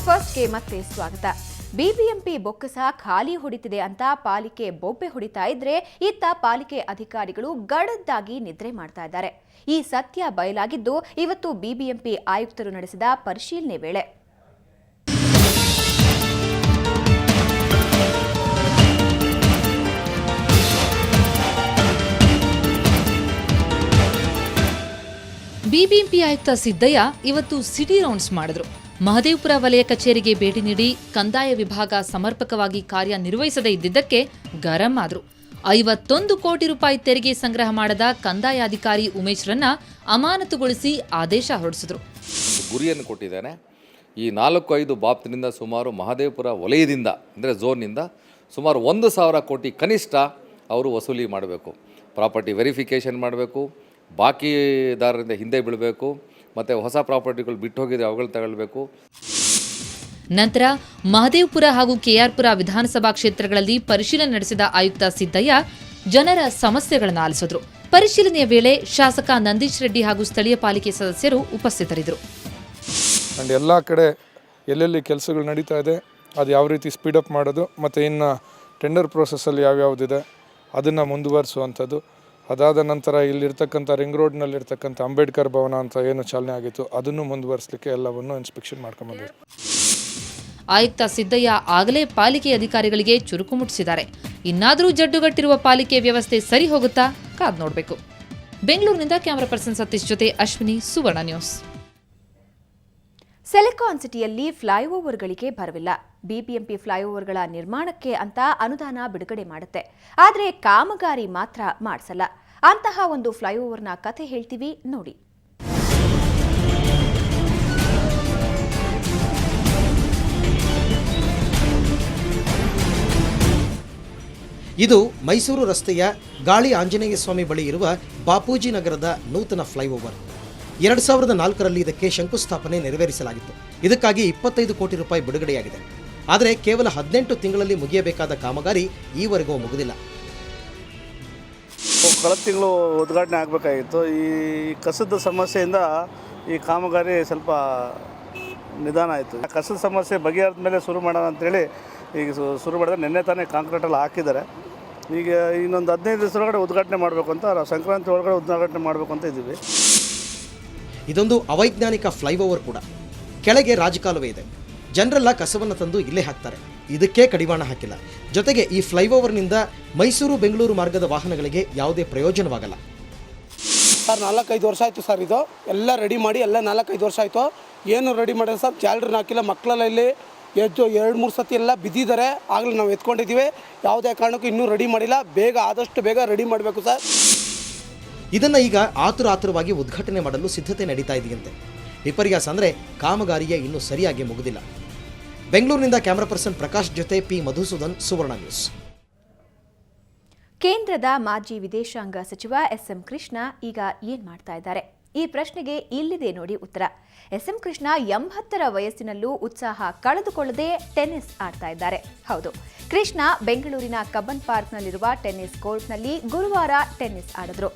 ಫಸ್ಟ್ಗೆ ಮತ್ತೆ ಸ್ವಾಗತ. ಬಿಬಿಎಂಪಿ ಬೊಕ್ಕಸ ಖಾಲಿ ಹೊಡಿತಿದೆ ಅಂತ ಪಾಲಿಕೆ ಬೊಬ್ಬೆ ಹೊಡಿತಾ ಇದ್ರೆ ಇತ್ತ ಪಾಲಿಕೆ ಅಧಿಕಾರಿಗಳು ಗಡದ್ದಾಗಿ ನಿದ್ರೆ ಮಾಡ್ತಾ ಇದ್ದಾರೆ. ಈ ಸತ್ಯ ಬಯಲಾಗಿದ್ದು ಇವತ್ತು ಬಿಬಿಎಂಪಿ ಆಯುಕ್ತರು ನಡೆಸಿದ ಪರಿಶೀಲನೆ ವೇಳೆ. ಬಿಬಿಎಂಪಿ ಆಯುಕ್ತ ಸಿದ್ದಯ್ಯ ಇವತ್ತು ಸಿಟಿ ರೌಂಡ್ಸ್ ಮಾಡಿದ್ರು. ಮಹದೇವಪುರ ವಲಯ ಕಚೇರಿಗೆ ಭೇಟಿ ನೀಡಿ ಕಂದಾಯ ವಿಭಾಗ ಸಮರ್ಪಕವಾಗಿ ಕಾರ್ಯನಿರ್ವಹಿಸದೇ ಇದ್ದಿದ್ದಕ್ಕೆ ಗರಂ ಆದ್ರು. 51 ಕೋಟಿ ರೂಪಾಯಿ ತೆರಿಗೆ ಸಂಗ್ರಹ ಮಾಡದ ಕಂದಾಯಾಧಿಕಾರಿ ಉಮೇಶ್ರನ್ನ ಅಮಾನತುಗೊಳಿಸಿ ಆದೇಶ ಹೊರಡಿಸಿದ್ರು. ಗುರಿಯನ್ನು ಕೊಟ್ಟಿದ್ದಾನೆ. ಈ 4-5 ಬಾಬ್ತಿನಿಂದ ಸುಮಾರು ಮಹದೇವಪುರ ವಲಯದಿಂದ ಅಂದರೆ ಝೋನ್ನಿಂದ ಸುಮಾರು 1,000 ಕೋಟಿ ಕನಿಷ್ಠ ಅವರು ವಸೂಲಿ ಮಾಡಬೇಕು. ಪ್ರಾಪರ್ಟಿ ವೆರಿಫಿಕೇಷನ್ ಮಾಡಬೇಕು, ಬಾಕಿದಾರರಿಂದ ಹಿಂದೆ ಬೀಳಬೇಕು, ಮತ್ತು ಹೊಸ ಪ್ರಾಪರ್ಟಿಗಳು ಬಿಟ್ಟು ಹೋಗಿದ್ರೆ ಅವುಗಳು ತಗೊಳ್ಬೇಕು. ನಂತರ ಮಹದೇವಪುರ ಹಾಗೂ ಕೆಆರ್ಪುರ ವಿಧಾನಸಭಾ ಕ್ಷೇತ್ರಗಳಲ್ಲಿ ಪರಿಶೀಲನೆ ನಡೆಸಿದ ಆಯುಕ್ತ ಸಿದ್ದಯ್ಯ ಜನರ ಸಮಸ್ಯೆಗಳನ್ನು ಆಲಿಸಿದ್ರು. ಪರಿಶೀಲನೆಯ ವೇಳೆ ಶಾಸಕ ನಂದೀಶ್ ರೆಡ್ಡಿ ಹಾಗೂ ಸ್ಥಳೀಯ ಪಾಲಿಕೆ ಸದಸ್ಯರು ಉಪಸ್ಥಿತರಿದ್ದರು. ಎಲ್ಲ ಕಡೆ ಎಲ್ಲೆಲ್ಲಿ ಕೆಲಸಗಳು ನಡೀತಾ ಇದೆ, ಅದು ಯಾವ ರೀತಿ ಸ್ಪೀಡಪ್ ಮಾಡೋದು, ಮತ್ತು ಇನ್ನು ಟೆಂಡರ್ ಪ್ರೋಸೆಸ್ಸಲ್ಲಿ ಯಾವ್ಯಾವುದಿದೆ ಅದನ್ನು ಮುಂದುವರಿಸುವಂಥದ್ದು. ಅದಾದ ನಂತರ ಇಲ್ಲಿರ್ತಕ್ಕಂಥ ರಿಂಗ್ ರೋಡ್ನಲ್ಲಿರ್ತಕ್ಕಂಥ ಅಂಬೇಡ್ಕರ್ ಭವನ ಅಂತ ಏನು ಚಾಲನೆ ಆಗಿತ್ತು ಅದನ್ನು ಮುಂದುವರಿಸಲಿಕ್ಕೆ ಎಲ್ಲವನ್ನು ಇನ್ಸ್ಪೆಕ್ಷನ್ ಮಾಡ್ಕೊಂಡ್ಬಂದಿದೆ. ಆಯುಕ್ತ ಸಿದ್ದಯ್ಯ ಆಗಲೇ ಪಾಲಿಕೆ ಅಧಿಕಾರಿಗಳಿಗೆ ಚುರುಕು ಮುಟ್ಟಿಸಿದ್ದಾರೆ. ಇನ್ನಾದರೂ ಜಡ್ಡುಗಟ್ಟಿರುವ ಪಾಲಿಕೆ ವ್ಯವಸ್ಥೆ ಸರಿ ಹೋಗುತ್ತಾ ಕಾದ್ ನೋಡಬೇಕು. ಬೆಂಗಳೂರಿನಿಂದ ಕ್ಯಾಮರಾ ಪರ್ಸನ್ ಸತೀಶ್ ಜೊತೆ ಅಶ್ವಿನಿ, ಸುವರ್ಣ ನ್ಯೂಸ್. ಸಿಲಿಕಾನ್ ಸಿಟಿಯಲ್ಲಿ ಫ್ಲೈಓವರ್ಗಳಿಗೆ ಬರವಿಲ್ಲ. ಬಿಬಿಎಂಪಿ ಫ್ಲೈಓವರ್ಗಳ ನಿರ್ಮಾಣಕ್ಕೆ ಅಂತ ಅನುದಾನ ಬಿಡುಗಡೆ ಮಾಡುತ್ತೆ, ಆದರೆ ಕಾಮಗಾರಿ ಮಾತ್ರ ಮಾಡಿಸಲ್ಲ. ಅಂತಹ ಒಂದು ಫ್ಲೈಓವರ್ನ ಕಥೆ ಹೇಳ್ತೀವಿ ನೋಡಿ. ಇದು ಮೈಸೂರು ರಸ್ತೆಯ ಗಾಳಿ ಆಂಜನೇಯ ಸ್ವಾಮಿ ಬಳಿ ಇರುವ ಬಾಪೂಜಿ ನಗರದ ನೂತನ ಫ್ಲೈಓವರ್. 2004ರಲ್ಲಿ ಇದಕ್ಕೆ ಶಂಕುಸ್ಥಾಪನೆ ನೆರವೇರಿಸಲಾಗಿತ್ತು. ಇದಕ್ಕಾಗಿ 25 ಕೋಟಿ ರೂಪಾಯಿ ಬಿಡುಗಡೆಯಾಗಿದೆ. ಆದರೆ ಕೇವಲ 18 ತಿಂಗಳಲ್ಲಿ ಮುಗಿಯಬೇಕಾದ ಕಾಮಗಾರಿ ಈವರೆಗೂ ಮುಗಿದಿಲ್ಲ. ಕಳೆದ ತಿಂಗಳು ಉದ್ಘಾಟನೆ ಆಗಬೇಕಾಗಿತ್ತು. ಈ ಕಸದ ಸಮಸ್ಯೆಯಿಂದ ಈ ಕಾಮಗಾರಿ ಸ್ವಲ್ಪ ನಿಧಾನ ಆಯಿತು. ಕಸದ ಸಮಸ್ಯೆ ಬಗೆಹರಿದ ಮೇಲೆ ಶುರು ಮಾಡೋಣ ಅಂತೇಳಿ ಈಗ ಶುರು ಮಾಡಿದ್ರೆ ನಿನ್ನೆ ತಾನೇ ಕಾಂಕ್ರೀಟೆಲ್ಲ ಹಾಕಿದ್ದಾರೆ. ಈಗ ಇನ್ನೊಂದು 15 ದಿವಸದೊಳಗಡೆ ಉದ್ಘಾಟನೆ ಮಾಡಬೇಕು ಅಂತ, ಸಂಕ್ರಾಂತಿ ಒಳಗಡೆ ಉದ್ಘಾಟನೆ ಮಾಡಬೇಕು ಅಂತ ಇದ್ದೀವಿ. ಇದೊಂದು ಅವೈಜ್ಞಾನಿಕ ಫ್ಲೈಓವರ್ ಕೂಡ. ಕೆಳಗೆ ರಾಜಕಾಲುವೆ ಇದೆ. ಜನರೆಲ್ಲ ಕಸವನ್ನು ತಂದು ಇಲ್ಲೇ ಹಾಕ್ತಾರೆ. ಇದಕ್ಕೆ ಕಡಿವಾಣ ಹಾಕಿಲ್ಲ. ಜೊತೆಗೆ ಈ ಫ್ಲೈಓವರ್ನಿಂದ ಮೈಸೂರು ಬೆಂಗಳೂರು ಮಾರ್ಗದ ವಾಹನಗಳಿಗೆ ಯಾವುದೇ ಪ್ರಯೋಜನವಾಗಲ್ಲ. ಸರ್ 4-5 ವರ್ಷ ಆಯಿತು ಸರ್. ಇದು ಎಲ್ಲ ರೆಡಿ ಮಾಡಿ ಎಲ್ಲ 4-5 ವರ್ಷ ಆಯಿತು. ಏನು ರೆಡಿ ಮಾಡಿದ್ರೆ ಸರ್, ಜಾಲರಿನ ಹಾಕಿಲ್ಲ. ಮಕ್ಕಳೆಲ್ಲ ಇಲ್ಲಿ 2-3 ಸತಿ ಎಲ್ಲ ಬಿದ್ದಿದ್ದಾರೆ. ಆಗಲೇ ನಾವು ಎತ್ಕೊಂಡಿದ್ದೀವಿ. ಯಾವುದೇ ಕಾರಣಕ್ಕೂ ಇನ್ನೂ ರೆಡಿ ಮಾಡಿಲ್ಲ. ಆದಷ್ಟು ಬೇಗ ರೆಡಿ ಮಾಡಬೇಕು ಸರ್. ಇದನ್ನು ಈಗ ಆತುರವಾಗಿ ಉದ್ಘಾಟನೆ ಮಾಡಲು ಸಿದ್ಧತೆ ನಡೀತಾ ಇದೆಯಂತೆ. ವಿಪರ್ಯಾಸ ಅಂದರೆ ಕಾಮಗಾರಿಯೇ ಇನ್ನೂ ಸರಿಯಾಗಿ ಮುಗಿದಿಲ್ಲ. ಬೆಂಗಳೂರಿನಿಂದ ಕ್ಯಾಮರಾ ಪರ್ಸನ್ ಪ್ರಕಾಶ್ ಜೊತೆ ಪಿ ಮಧುಸೂದನ್, ಸುವರ್ಣ ನ್ಯೂಸ್. ಕೇಂದ್ರದ ಮಾಜಿ ವಿದೇಶಾಂಗ ಸಚಿವ ಎಸ್ಎಂ ಕೃಷ್ಣ ಈಗ ಏನ್ ಮಾಡ್ತಾ ಇದ್ದಾರೆ? ಈ ಪ್ರಶ್ನೆಗೆ ಇಲ್ಲಿದೆ ನೋಡಿ ಉತ್ತರ. ಎಸ್ಎಂ ಕೃಷ್ಣ 80ರ ವಯಸ್ಸಿನಲ್ಲೂ ಉತ್ಸಾಹ ಕಳೆದುಕೊಳ್ಳದೆ ಟೆನ್ನಿಸ್ ಆಡ್ತಾ ಇದ್ದಾರೆ. ಹೌದು, ಕೃಷ್ಣ ಬೆಂಗಳೂರಿನ ಕಬ್ಬನ್ ಪಾರ್ಕ್ನಲ್ಲಿರುವ ಟೆನ್ನಿಸ್ ಕೋರ್ಟ್ನಲ್ಲಿ ಗುರುವಾರ ಟೆನ್ನಿಸ್ ಆಡಿದ್ರು.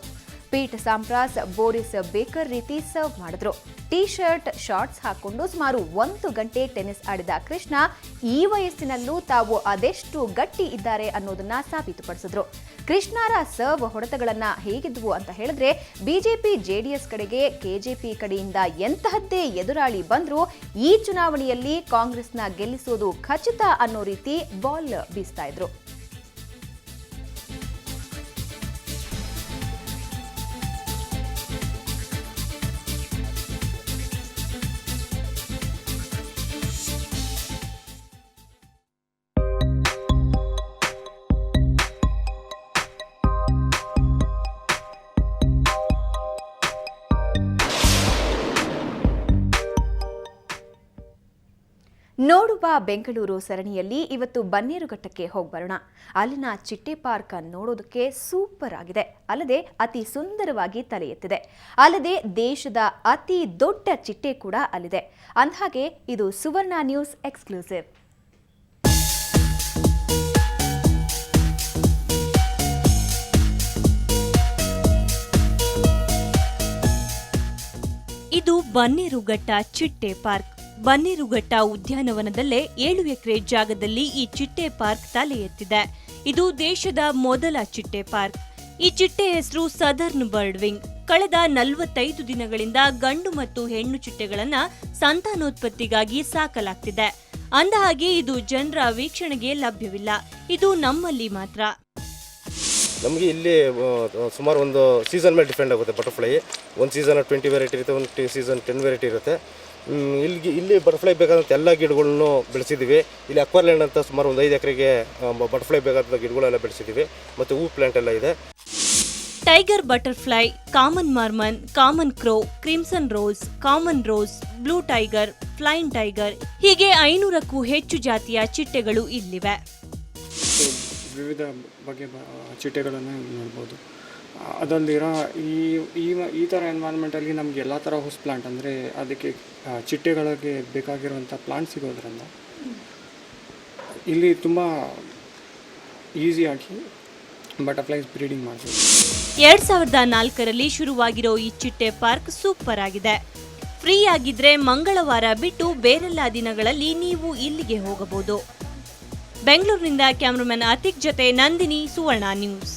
ಪೀಟ್ ಸಾಂಪ್ರಾಸ್, ಬೋರಿಸ್ ಬೇಕರ್ ರೀತಿ ಸರ್ವ್ ಮಾಡಿದ್ರು. ಟೀ ಶರ್ಟ್, ಶಾರ್ಟ್ಸ್ ಹಾಕೊಂಡು ಸುಮಾರು 1 ಗಂಟೆ ಟೆನ್ನಿಸ್ ಆಡಿದ ಕೃಷ್ಣ ಈ ವಯಸ್ಸಿನಲ್ಲೂ ತಾವು ಅದೆಷ್ಟು ಗಟ್ಟಿ ಇದ್ದಾರೆ ಅನ್ನೋದನ್ನ ಸಾಬೀತುಪಡಿಸಿದ್ರು. ಕೃಷ್ಣರ ಸರ್ವ್ ಹೊಡೆತಗಳನ್ನ ಹೇಗಿದ್ವು ಅಂತ ಹೇಳಿದ್ರೆ, ಬಿಜೆಪಿ ಜೆಡಿಎಸ್ ಕಡೆಗೆ ಕೆಜೆಪಿ ಕಡೆಯಿಂದ ಎಂತಹದ್ದೇ ಎದುರಾಳಿ ಬಂದ್ರೂ ಈ ಚುನಾವಣೆಯಲ್ಲಿ ಕಾಂಗ್ರೆಸ್ನ ಗೆಲ್ಲಿಸೋದು ಖಚಿತ ಅನ್ನೋ ರೀತಿ ಬಾಲ್ ಬೀಸ್ತಾ ಇದ್ರು. ನೋಡುವ ಬೆಂಗಳೂರು ಸರಣಿಯಲ್ಲಿ ಇವತ್ತು ಬನ್ನೇರುಘಟ್ಟಕ್ಕೆ ಹೋಗ್ಬರೋಣ. ಅಲ್ಲಿನ ಚಿಟ್ಟೆ ಪಾರ್ಕ್ ನೋಡೋದಕ್ಕೆ ಸೂಪರ್ ಆಗಿದೆ. ಅಲ್ಲದೆ ಅತಿ ಸುಂದರವಾಗಿ ತಲೆ ಎತ್ತಿದೆ. ಅಲ್ಲದೆ ದೇಶದ ಅತಿ ದೊಡ್ಡ ಚಿಟ್ಟೆ ಕೂಡ ಅಲ್ಲಿದೆ. ಅಂದಹಾಗೆ ಇದು ಸುವರ್ಣ ನ್ಯೂಸ್ ಎಕ್ಸ್ಕ್ಲೂಸಿವ್. ಇದು ಬನ್ನೇರುಘಟ್ಟ ಚಿಟ್ಟೆ ಪಾರ್ಕ್. ಬನ್ನೇರುಘಟ್ಟ ಉದ್ಯಾನವನದಲ್ಲೇ 7 ಎಕರೆ ಜಾಗದಲ್ಲಿ ಈ ಚಿಟ್ಟೆ ಪಾರ್ಕ್ ತಲೆ ಎತ್ತಿದೆ. ಇದು ದೇಶದ ಮೊದಲ ಚಿಟ್ಟೆ ಪಾರ್ಕ್. ಈ ಚಿಟ್ಟೆ ಹೆಸರು ಸದರ್ನ್ ಬರ್ಡ್ ವಿಂಗ್. ಕಳೆದ 45 ದಿನಗಳಿಂದ ಗಂಡು ಮತ್ತು ಹೆಣ್ಣು ಚಿಟ್ಟೆಗಳನ್ನ ಸಂತಾನೋತ್ಪತ್ತಿಗಾಗಿ ಸಾಕಲಾಗ್ತಿದೆ. ಅಂದಹಾಗೆ ಇದು ಜನರ ವೀಕ್ಷಣೆಗೆ ಲಭ್ಯವಿಲ್ಲ. ಇದು ನಮ್ಮಲ್ಲಿ ಮಾತ್ರ. ನಮಗೆ ಇಲ್ಲಿ ಸುಮಾರು ಒಂದು ಸೀಸನ್ ಮೇಲೆ ಡಿಪೆಂಡ್ ಆಗುತ್ತೆ. ಬಟರ್ಫ್ಲೈ ಒಂದು ಸೀಸನ್ 20 ವೆರೈಟಿ ಇರುತ್ತೆ, ಒಂದು ಸೀಸನ್ 10 ವೆರೈಟಿ ಇರುತ್ತೆ. ಇಲ್ಲಿ ಬಟರ್ಫ್ಲೈ ಬೇಕಾದಂಥ ಎಲ್ಲ ಗಿಡಗಳನ್ನು ಬೆಳೆಸಿದ್ದೀವಿ. ಇಲ್ಲಿ ಅಕ್ವಾರ್ಲ್ಯಾಂಡ್ ಅಂತ ಸುಮಾರು ಒಂದು 5 ಎಕರೆಗೆ ಬಟರ್ಫ್ಲೈ ಬೇಕಾದಂಥ ಗಿಡಗಳೆಲ್ಲ ಬೆಳೆಸಿದ್ದೀವಿ. ಮತ್ತು ಹೂ ಪ್ಲಾಂಟ್ ಎಲ್ಲ ಇದೆ. Tiger butterfly, common mormon, common crow, crimson rose, common rose, blue tiger, plain tiger ಹೀಗೆ 500ಕ್ಕೂ ಹೆಚ್ಚು ಜಾತಿಯ ಚಿಟ್ಟೆಗಳು ಇಲ್ಲಿವೆ. ವಿವಿಧ ಬಗೆಯ ಚಿಟ್ಟೆಗಳನ್ನು ನೋಡ್ಬೋದು. ಅದರಲ್ಲಿರೋ ಈ ಥರ ಎನ್ವೈರ್ಮೆಂಟಲ್ಲಿ ನಮಗೆ ಎಲ್ಲ ಥರ ಹೌಸ್ ಪ್ಲಾಂಟ್ ಅಂದರೆ ಅದಕ್ಕೆ ಚಿಟ್ಟೆಗಳಿಗೆ ಬೇಕಾಗಿರುವಂಥ ಪ್ಲಾಂಟ್ ಸಿಗೋದ್ರಿಂದ ಇಲ್ಲಿ ತುಂಬ ಈಸಿಯಾಗಿ ಬಟರ್ಫ್ಲೈಸ್ ಬ್ರೀಡಿಂಗ್ ಮಾಡ್ಬೋದು. 2004ರಲ್ಲಿ ಶುರುವಾಗಿರೋ ಈ ಚಿಟ್ಟೆ ಪಾರ್ಕ್ ಸೂಪರ್ ಆಗಿದೆ. ಫ್ರೀ ಆಗಿದ್ರೆ ಮಂಗಳವಾರ ಬಿಟ್ಟು ಬೇರೆಲ್ಲ ದಿನಗಳಲ್ಲಿ ನೀವು ಇಲ್ಲಿಗೆ ಹೋಗಬಹುದು. ಬೆಂಗಳೂರಿನಿಂದ ಕ್ಯಾಮರಾಮನ್ ಅತಿಕ್ ಜೊತೆ ನಂದಿನಿ, ಸುವರ್ಣ ನ್ಯೂಸ್.